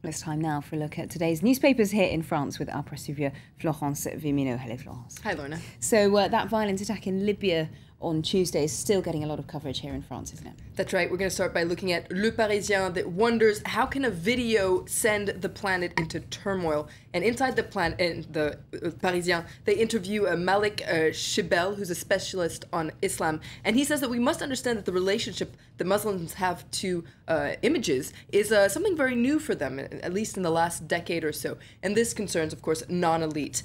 It's time now for a look at today's newspapers here in France with our press reviewer Florence Vimino. Hello, Florence. Hi, Lorna. So that violent attack in Libya on Tuesday is still getting a lot of coverage here in France, isn't it? That's right. We're going to start by looking at Le Parisien that wonders how can a video send the planet into turmoil. And inside the Parisien, they interview Malik Shibel, who's a specialist on Islam. And he says that we must understand that the relationship that Muslims have to images is something very new for them, at least in the last decade or so. And this concerns, of course, the non-elite.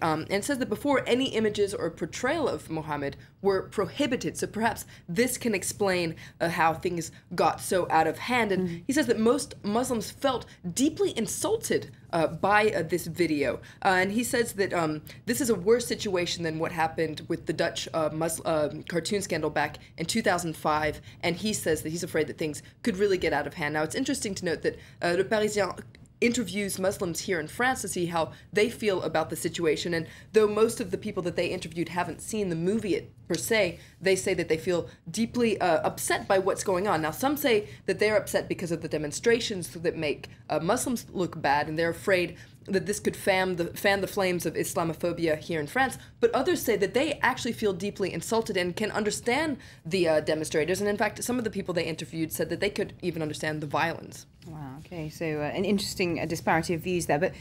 And it says that before any images or portrayal of Muhammad were prohibited. So perhaps this can explain how things got so out of hand. And he says that most Muslims felt deeply insulted by this video. And he says that this is a worse situation than what happened with the Dutch cartoon scandal back in 2005. And he says that he's afraid that things could really get out of hand. Now, it's interesting to note that Le Parisien interviews Muslims here in France to see how they feel about the situation. And though most of the people that they interviewed haven't seen the movie per se, they say that they feel deeply upset by what's going on. Now, some say that they're upset because of the demonstrations that make Muslims look bad, and they're afraid that this could fan the flames of Islamophobia here in France. But others say that they actually feel deeply insulted and can understand the demonstrators. And in fact, some of the people they interviewed said that they could even understand the violence. Wow, okay, so an interesting disparity of views there. But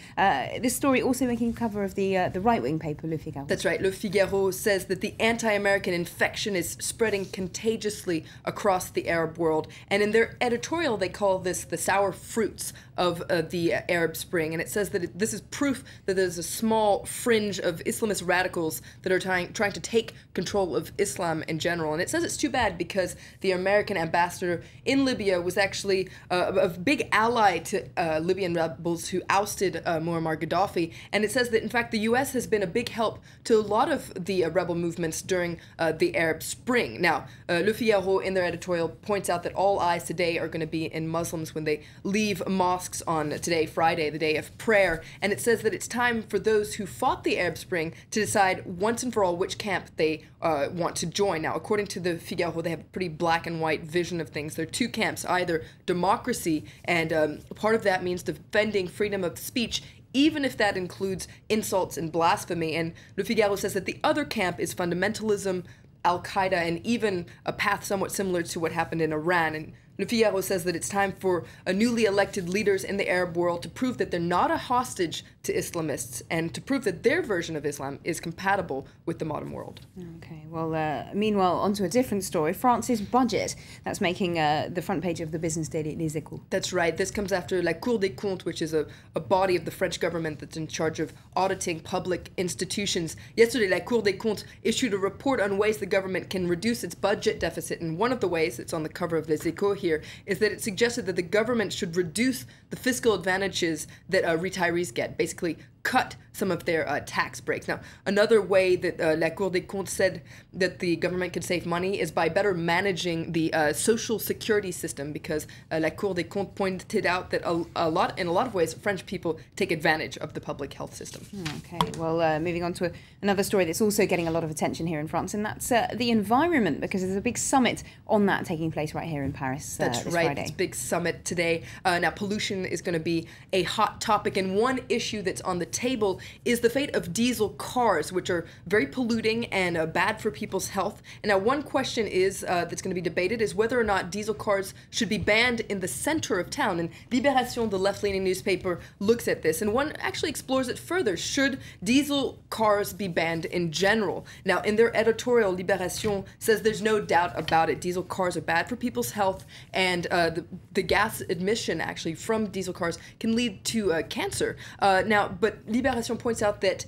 this story also making cover of the right-wing paper, Le Figaro. That's right. Le Figaro says that the anti-American infection is spreading contagiously across the Arab world. And in their editorial, they call this the sour fruits of the Arab Spring. And it says that this is proof that there's a small fringe of Islamist radicals that are trying to take control of Islam in general. And it says it's too bad because the American ambassador in Libya was actually a big ally to Libyan rebels who ousted Muammar Gaddafi. And it says that, in fact, the U.S. has been a big help to a lot of the rebel movements during the Arab Spring. Now, Le Figaro, in their editorial, points out that all eyes today are going to be in Muslims when they leave mosques on today, Friday, the day of prayer. And it says that it's time for those who fought the Arab Spring to decide once and for all which camp they want to join. Now, according to the Figaro, they have a pretty black and white vision of things. There are two camps, either democracy, and part of that means defending freedom of speech, even if that includes insults and blasphemy. And Le Figaro says that the other camp is fundamentalism, Al-Qaeda, and even a path somewhat similar to what happened in Iran. And Le Figaro says that it's time for newly elected leaders in the Arab world to prove that they're not a hostage to Islamists and to prove that their version of Islam is compatible with the modern world. Okay, well, meanwhile, onto a different story. France's budget, that's making the front page of the business daily Les Echos. That's right. This comes after La Cour des Comptes, which is a body of the French government that's in charge of auditing public institutions. Yesterday, La Cour des Comptes issued a report on ways the government can reduce its budget deficit. And one of the ways, it's on the cover of Les Echos here, is that it suggested that the government should reduce the fiscal advantages that retirees get, basically cut some of their tax breaks. Now, another way that La Cour des Comptes said that the government could save money is by better managing the social security system, because La Cour des Comptes pointed out that in a lot of ways, French people take advantage of the public health system. Okay, well, moving on to another story that's also getting a lot of attention here in France, and that's the environment, because there's a big summit on that taking place right here in Paris That's this right, Friday. it's a big summit today. Now, pollution is going to be a hot topic, and one issue that's on the table is the fate of diesel cars, which are very polluting and bad for people's health. And now, one question is that's going to be debated is whether or not diesel cars should be banned in the center of town. And Libération, the left-leaning newspaper, looks at this, and one actually explores it further. Should diesel cars be banned in general? Now, in their editorial, Libération says there's no doubt about it. Diesel cars are bad for people's health, and the gas emission actually from diesel cars can lead to cancer. But Libération points out that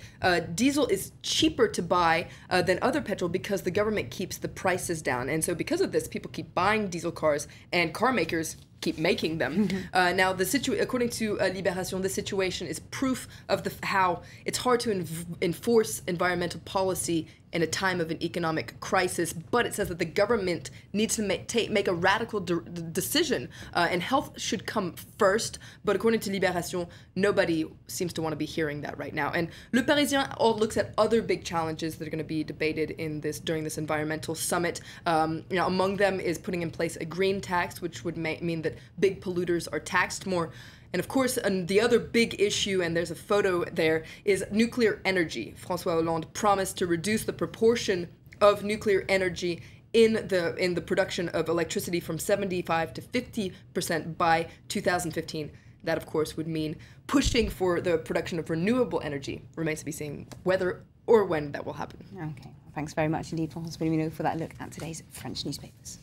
diesel is cheaper to buy than other petrol because the government keeps the prices down. And so because of this, people keep buying diesel cars, and car makers keep making them. Now, according to Libération, the situation is proof of how it's hard to enforce environmental policy in a time of an economic crisis, but it says that the government needs to make a radical decision, and health should come first. But according to Libération, nobody seems to want to be hearing that right now. And Le Parisien looks at other big challenges that are going to be debated during this environmental summit. Among them is putting in place a green tax, which would mean that big polluters are taxed more. And of course, the other big issue, and there's a photo there, is nuclear energy. François Hollande promised to reduce the proportion of nuclear energy in the production of electricity from 75 to 50% by 2015. That, of course, would mean pushing for the production of renewable energy. Remains to be seen whether or when that will happen. Okay, well, thanks very much indeed, François Bellino, for that look at today's French newspapers.